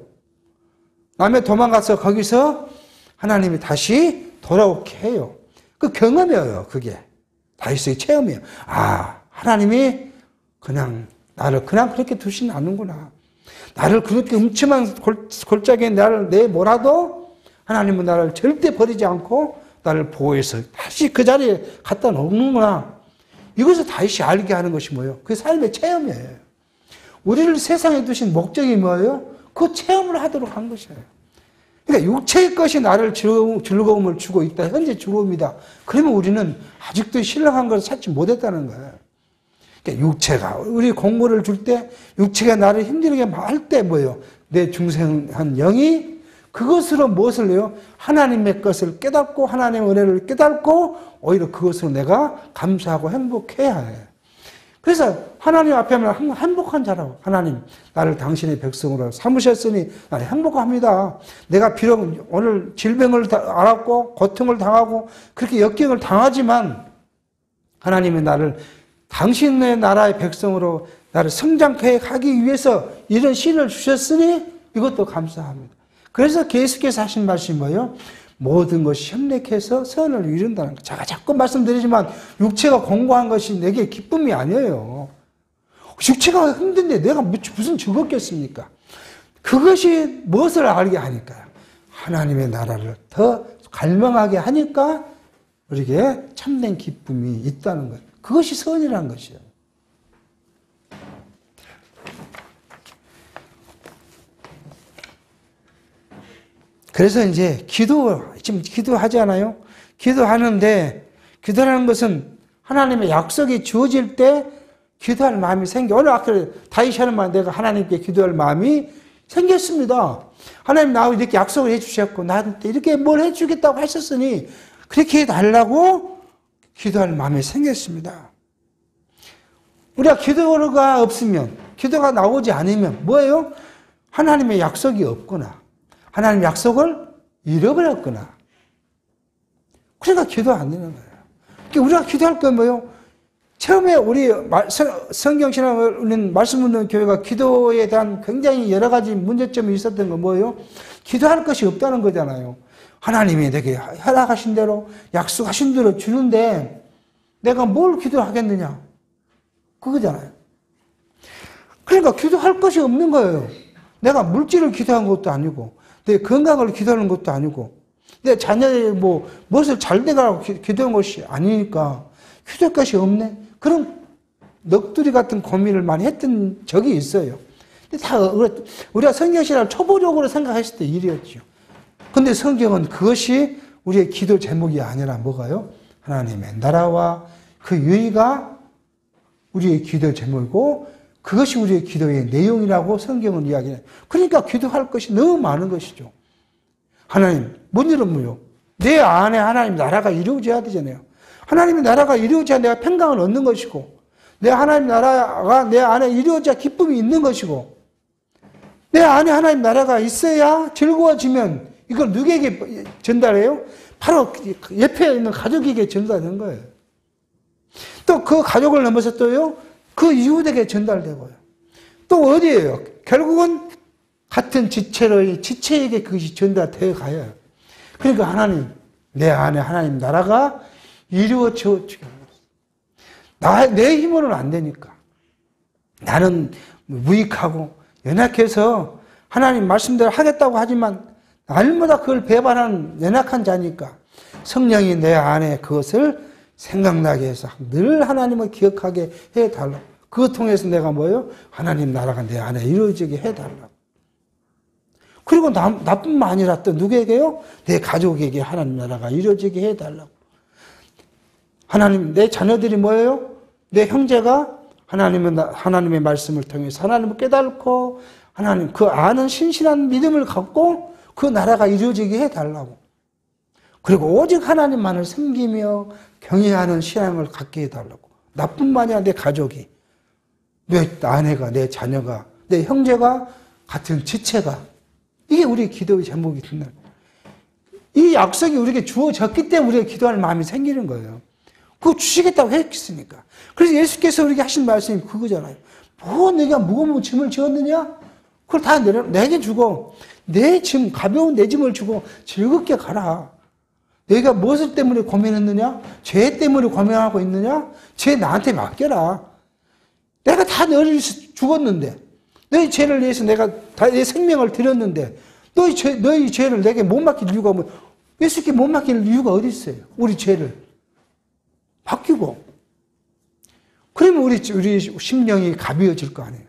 [SPEAKER 1] 남의 도망가서 거기서 하나님이 다시 돌아오게 해요. 그 경험이에요. 그게 다윗의 체험이에요. 아, 하나님이 그냥 나를 그냥 그렇게 두시는 않는구나. 나를 그렇게 음침한 골짜기에 나를 내몰아도 하나님은 나를 절대 버리지 않고 나를 보호해서 다시 그 자리에 갖다 놓는구나. 이것을 다시 알게 하는 것이 뭐예요? 그 삶의 체험이에요. 우리를 세상에 두신 목적이 뭐예요? 그 체험을 하도록 한 것이에요. 그러니까 육체의 것이 나를 즐거움을 주고 있다. 현재 즐거움이다. 그러면 우리는 아직도 신령한 것을 찾지 못했다는 거예요. 그러니까 육체가 우리 공부를 줄 때 육체가 나를 힘들게 할 때 뭐예요? 내 중생한 영이 그것으로 무엇을 해요? 하나님의 것을 깨닫고 하나님의 은혜를 깨닫고 오히려 그것으로 내가 감사하고 행복해야 해요. 그래서 하나님 앞에 하면 행복한 자라고. 하나님 나를 당신의 백성으로 삼으셨으니 나는 행복합니다. 내가 비록 오늘 질병을 알았고 고통을 당하고 그렇게 역경을 당하지만 하나님이 나를 당신의 나라의 백성으로 나를 성장케 하기 위해서 이런 씨를 주셨으니 이것도 감사합니다. 그래서 계속해서 하신 말씀이 뭐예요? 모든 것이 협력해서 선을 이룬다는 거. 제가 자꾸 말씀드리지만 육체가 공고한 것이 내게 기쁨이 아니에요. 육체가 힘든데 내가 무슨 즐겁겠습니까? 그것이 무엇을 알게 하니까요? 하나님의 나라를 더 갈망하게 하니까 우리에게 참된 기쁨이 있다는 거예요. 그것이 선이라는 것이에요. 그래서 이제 지금 기도하지 않아요? 기도하는데, 기도라는 것은 하나님의 약속이 주어질 때 기도할 마음이 생겨. 오늘 아까 다윗이 하는 말, 내가 하나님께 기도할 마음이 생겼습니다. 하나님 나하고 이렇게 약속을 해주셨고, 나한테 이렇게 뭘 해주겠다고 하셨으니, 그렇게 해달라고 기도할 마음이 생겼습니다. 우리가 기도가 없으면, 기도가 나오지 않으면 뭐예요? 하나님의 약속이 없구나. 하나님 약속을 잃어버렸구나. 그러니까 기도 안 되는 거예요. 그러니까 우리가 기도할 건 뭐예요? 처음에 우리 성경신앙을 말씀 듣는 교회가 기도에 대한 굉장히 여러 가지 문제점이 있었던 건 뭐예요? 기도할 것이 없다는 거잖아요. 하나님이 내게 허락하신 대로 약속하신 대로 주는데 내가 뭘 기도하겠느냐? 그거잖아요. 그러니까 기도할 것이 없는 거예요. 내가 물질을 기도한 것도 아니고 내 건강을 기도하는 것도 아니고 내 자녀의 무엇을 잘 되라고 기도한 것이 아니니까 기도할 것이 없네. 그런 넋두리 같은 고민을 많이 했던 적이 있어요. 근데 다 우리가 성경신앙을 초보적으로 생각했을 때 일이었죠. 근데 성경은 그것이 우리의 기도 제목이 아니라 뭐가요? 하나님의 나라와 그 유의가 우리의 기도 제목이고 그것이 우리의 기도의 내용이라고 성경은 이야기해요. 그러니까 기도할 것이 너무 많은 것이죠. 하나님, 뭔일은 뭐요? 내 안에 하나님 나라가 이루어져야 되잖아요. 하나님의 나라가 이루어져야 내가 평강을 얻는 것이고, 내 하나님 나라가 내 안에 이루어져야 기쁨이 있는 것이고, 내 안에 하나님 나라가 있어야 즐거워지면 이걸 누구에게 전달해요? 바로 옆에 있는 가족에게 전달하는 거예요. 또 그 가족을 넘어서 또요, 그 이웃에게 전달되고요. 또 어디에요? 결국은 같은 지체에게 그것이 전달되어 가요. 그러니까 하나님, 내 안에 하나님 나라가 이루어지게 하는 거예요. 내 힘으로는 안 되니까. 나는 무익하고 연약해서 하나님 말씀대로 하겠다고 하지만 날마다 그걸 배반하는 연약한 자니까 성령이 내 안에 그것을 생각나게 해서 늘 하나님을 기억하게 해달라고. 그것 통해서 내가 뭐예요? 하나님 나라가 내 안에 이루어지게 해달라고. 그리고 나뿐만 아니라 또 누구에게요? 내 가족에게 하나님 나라가 이루어지게 해달라고. 하나님, 내 자녀들이 뭐예요? 내 형제가 하나님의 말씀을 통해서 하나님을 깨닫고 하나님 그 아는 신실한 믿음을 갖고 그 나라가 이루어지게 해달라고. 그리고 오직 하나님만을 섬기며 경외하는 신앙을 갖게 해달라고. 나뿐만 아니라 내 가족이, 내 아내가, 내 자녀가 내 형제가 같은 지체가. 이게 우리의 기도의 제목이 된다. 이 약속이 우리에게 주어졌기 때문에 우리가 기도할 마음이 생기는 거예요. 그거 주시겠다고 했으니까. 그래서 예수께서 우리에게 하신 말씀이 그거잖아요. 뭐 내가 무거운 짐을 지었느냐? 그걸 다 내게 주고 내 짐, 가벼운 내 짐을 주고 즐겁게 가라. 내가 무엇을 때문에 고민했느냐? 죄 때문에 고민하고 있느냐? 죄 나한테 맡겨라. 내가 다 너를 위해서 죽었는데, 너희 죄를 위해서 내가 다 내 생명을 드렸는데, 너희 죄를 내게 못 맡길 이유가 뭐, 예수께 못 맡길 이유가 어디 있어요? 우리 죄를. 바뀌고. 그러면 우리 심령이 가벼워질 거 아니에요.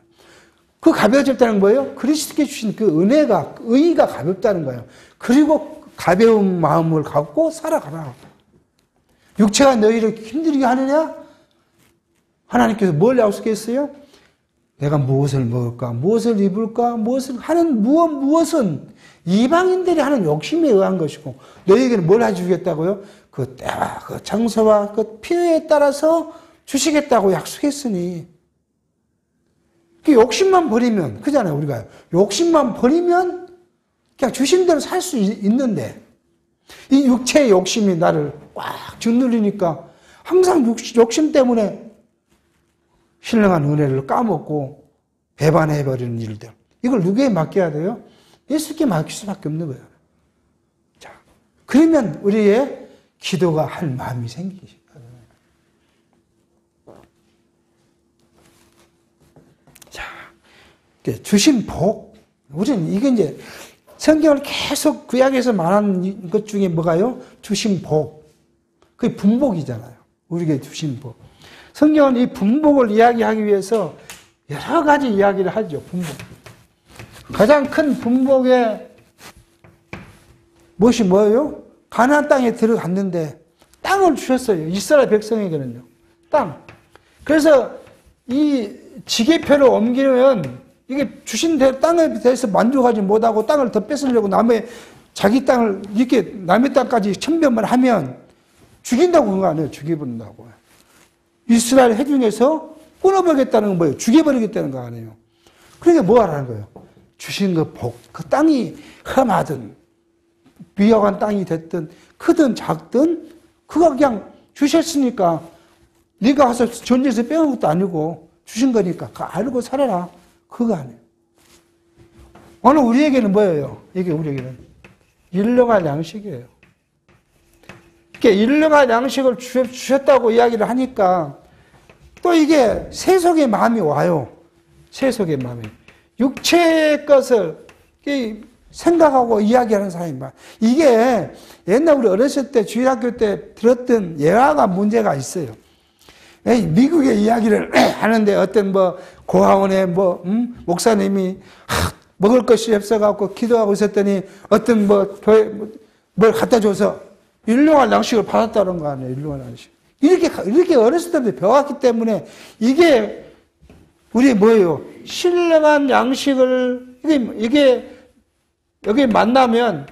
[SPEAKER 1] 그 가벼워졌다는 거예요? 그리스도께 주신 그 은혜가, 의의가 가볍다는 거예요. 그리고 가벼운 마음을 갖고 살아가라. 육체가 너희를 힘들게 하느냐? 하나님께서 뭘 약속했어요? 내가 무엇을 먹을까? 무엇을 입을까? 무엇을 하는 무엇은 이방인들이 하는 욕심에 의한 것이고 너희에게는 뭘 해주겠다고요? 그 때와 그 장소와 그 필요에 따라서 주시겠다고 약속했으니 그 욕심만 버리면 그잖아요. 우리가 욕심만 버리면 그냥 주신 대로 살 수 있는데 이 육체의 욕심이 나를 꽉 짓누르니까 항상 욕심 때문에 신령한 은혜를 까먹고 배반해버리는 일들. 이걸 누구에게 맡겨야 돼요? 예수께 맡길 수밖에 없는 거예요. 자, 그러면 우리의 기도가 할 마음이 생기거든요. 자, 주신 복. 우리는 이게 이제 성경을 계속 구약에서 말하는 것 중에 뭐가요? 주신 복. 그게 분복이잖아요. 우리에게 주신 복. 성경은 이 분복을 이야기하기 위해서 여러 가지 이야기를 하죠. 분복. 가장 큰 분복의 무엇이 뭐예요? 가나안 땅에 들어갔는데 땅을 주셨어요. 이스라엘 백성에게는요. 땅. 그래서 이 지게표를 옮기면 이게 주신 땅에 대해서 만족하지 못하고 땅을 더 뺏으려고 자기 땅을 이렇게 남의 땅까지 천변만 하면 죽인다고 그런 거 아니에요. 죽여버린다고. 이스라엘 회중에서 끊어버리겠다는 건 뭐예요? 죽여버리겠다는 거 아니에요. 그러니까 뭐 하라는 거예요? 주신 그 복, 그 땅이 험하든 미약한 땅이 됐든 크든 작든 그거 그냥 주셨으니까 네가 가서 전쟁에서 빼온 것도 아니고 주신 거니까 그거 알고 살아라. 그거 아니에요. 오늘 우리에게는 뭐예요? 이게 우리에게는 일용할 양식이에요. 이렇게 일용할 양식을 주셨다고 이야기를 하니까 또 이게 세속의 마음이 와요. 세속의 마음이. 육체의 것을 생각하고 이야기하는 사람이 많아요. 이게 옛날 우리 어렸을 때 주일학교 때 들었던 예화가 문제가 있어요. 미국의 이야기를 하는데 어떤 고아원의 목사님이 먹을 것이 없어갖고 기도하고 있었더니 어떤 교회 뭘 갖다 줘서 일용할 양식을 받았다는 거 아니에요. 일용할 양식. 이렇게 어렸을 때부터 배웠기 때문에 이게 우리 뭐예요? 신령한 양식을 이게 여기 만나면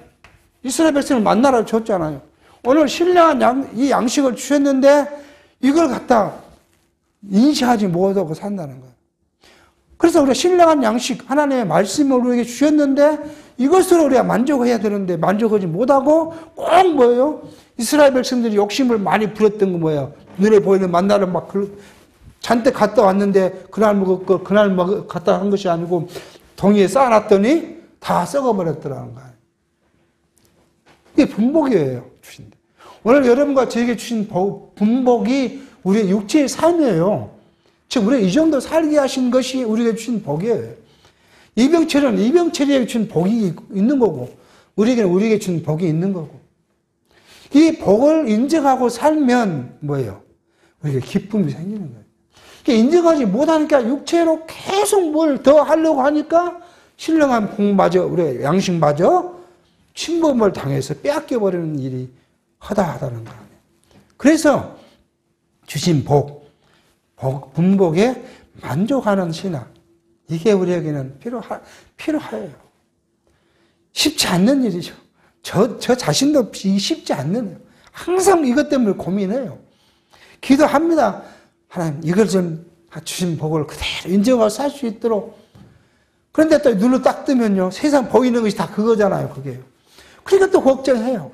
[SPEAKER 1] 이스라엘 백성을 만나라고 줬잖아요. 오늘 신령한 이 양식을 주셨는데 이걸 갖다 인식하지 못하고 산다는 거예요. 그래서 우리가 신령한 양식, 하나님의 말씀을 우리에게 주셨는데 이것으로 우리가 만족해야 되는데 만족하지 못하고 꼭 뭐예요? 이스라엘 백성들이 욕심을 많이 부렸던 거 뭐예요? 눈에 보이는 만나를 막 잔뜩 갔다 왔는데 그날 먹을 거 그날 갔다 한 것이 아니고 동이에 쌓아놨더니 다 썩어버렸더라는 거예요. 이게 분복이에요. 주신데. 오늘 여러분과 저에게 주신 분복이 우리의 육체의 삶이에요. 즉 우리가 이 정도 살게 하신 것이 우리에게 주신 복이에요. 이병철은 이병철에게 준 복이 있는 거고 우리에게는 우리에게 준 복이 있는 거고 이 복을 인정하고 살면 뭐예요? 우리에게 기쁨이 생기는 거예요. 인정하지 못하니까 육체로 계속 뭘 더 하려고 하니까 신령한 복마저 우리 양식마저 침범을 당해서 빼앗겨버리는 일이 허다하다는 거예요. 그래서 주신 분복에 만족하는 신앙 이게 우리에게는 필요해요. 쉽지 않는 일이죠. 저 자신도 쉽지 않는 항상 이것 때문에 고민해요. 기도합니다. 하나님 이걸 좀 주신 복을 그대로 인정하고 살 수 있도록 그런데 또 눈을 딱 뜨면요, 세상 보이는 것이 다 그거잖아요, 그게요. 그러니까 또 걱정해요.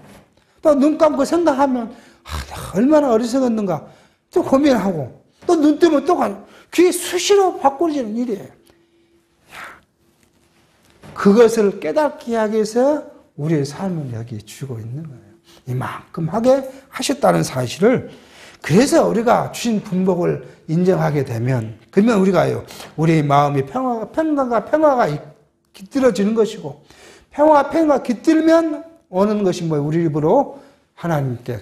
[SPEAKER 1] 또 눈 감고 생각하면, 내가 얼마나 어리석었는가. 또 고민하고, 또 눈 뜨면 또 그게 수시로 바꾸어지는 일이에요. 그것을 깨닫게 하기 위해서 우리의 삶을 여기에 주고 있는 거예요. 이만큼 하게 하셨다는 사실을, 그래서 우리가 주신 분복을 인정하게 되면, 그러면 우리가요, 우리의 마음이 평화가 깃들어지는 것이고, 평화가 깃들면 오는 것이 뭐예요? 우리 입으로 하나님께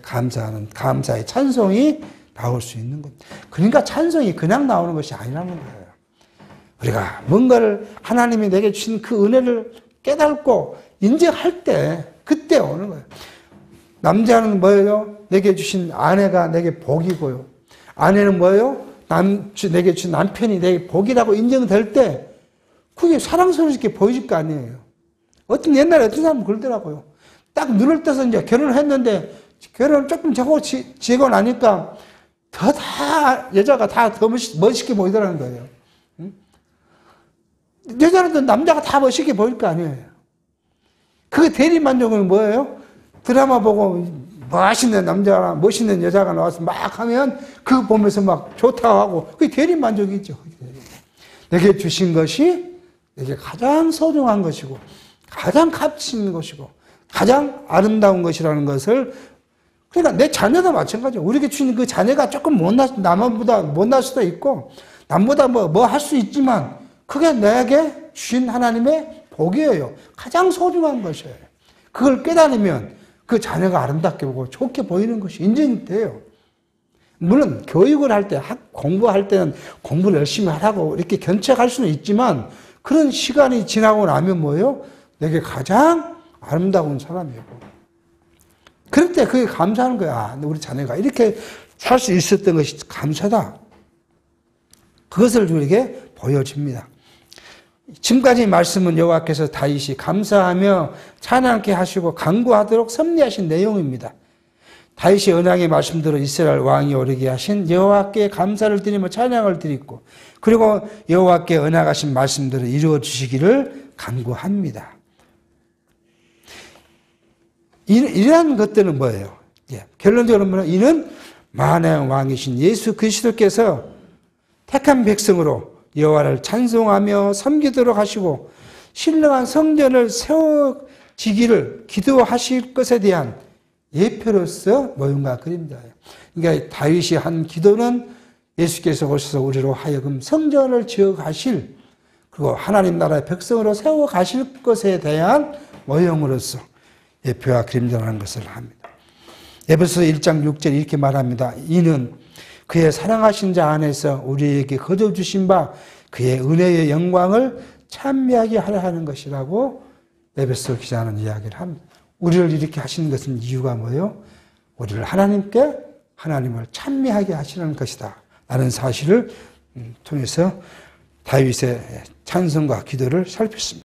[SPEAKER 1] 감사의 찬송이 나올 수 있는 겁니다. 그러니까 찬송이 그냥 나오는 것이 아니라는 거예요. 우리가 뭔가를 하나님이 내게 주신 그 은혜를 깨닫고 인정할 때, 그때 오는 거예요. 남자는 뭐예요? 내게 주신 아내가 내게 복이고요. 아내는 뭐예요? 내게 주신 남편이 내게 복이라고 인정될 때, 그게 사랑스럽게 보여질 거 아니에요. 옛날에 어떤 사람은 그러더라고요. 딱 눈을 떠서 이제 결혼을 했는데, 결혼을 조금 지고 나니까, 여자가 더 멋있게 보이더라는 거예요. 여자는 남자가 다 멋있게 보일 거 아니에요. 그 대리만족은 뭐예요? 드라마 보고 멋있는 남자나 멋있는 여자가 나와서 막 하면 그거 보면서 막 좋다고 하고, 그게 대리만족이죠. 내게 주신 것이 내게 가장 소중한 것이고, 가장 가치 있는 것이고, 가장 아름다운 것이라는 것을, 그러니까 내 자녀도 마찬가지예요. 우리에게 주신 그 자녀가 조금 남보다 못날 수도 있고, 남보다 뭐 할 수 있지만, 그게 내게 주신 하나님의 복이에요. 가장 소중한 것이에요. 그걸 깨달으면 그 자녀가 아름답게 보고 좋게 보이는 것이 인정이 돼요. 물론 교육을 할 때, 공부할 때는 공부를 열심히 하라고 이렇게 견책할 수는 있지만, 그런 시간이 지나고 나면 뭐예요? 내게 가장 아름다운 사람이고, 그럴 때 그게 감사하는 거야. 우리 자녀가 이렇게 살 수 있었던 것이 감사다. 그것을 우리에게 보여줍니다. 지금까지 말씀은 여호와께서 다윗이 감사하며 찬양케 하시고 간구하도록 섭리하신 내용입니다. 다윗이 언약의 말씀대로 이스라엘 왕이 오르게 하신 여호와께 감사를 드리며 찬양을 드리고, 그리고 여호와께 언약하신 말씀대로 이루어 주시기를 간구합니다. 이러한 것들은 뭐예요? 결론적으로 보면 이는 만왕의 왕이신 예수 그리스도께서 택한 백성으로 여호와를 찬송하며 섬기도록 하시고 신령한 성전을 세워지기를 기도하실 것에 대한 예표로서 모형과 그림이다. 그러니까 다윗이 한 기도는 예수께서 오셔서 우리로 하여금 성전을 지어 가실, 그리고 하나님 나라의 백성으로 세워 가실 것에 대한 모형으로서 예표와 그림자라는 것을 합니다. 에베소서 1장 6절 이렇게 말합니다. 이는 그의 사랑하신 자 안에서 우리에게 거둬주신 바 그의 은혜의 영광을 찬미하게 하려 하는 것이라고 에베소 기자는 이야기를 합니다. 우리를 이렇게 하시는 것은 이유가 뭐예요? 우리를 하나님을 찬미하게 하시는 것이다 라는 사실을 통해서 다윗의 찬송과 기도를 살폈습니다.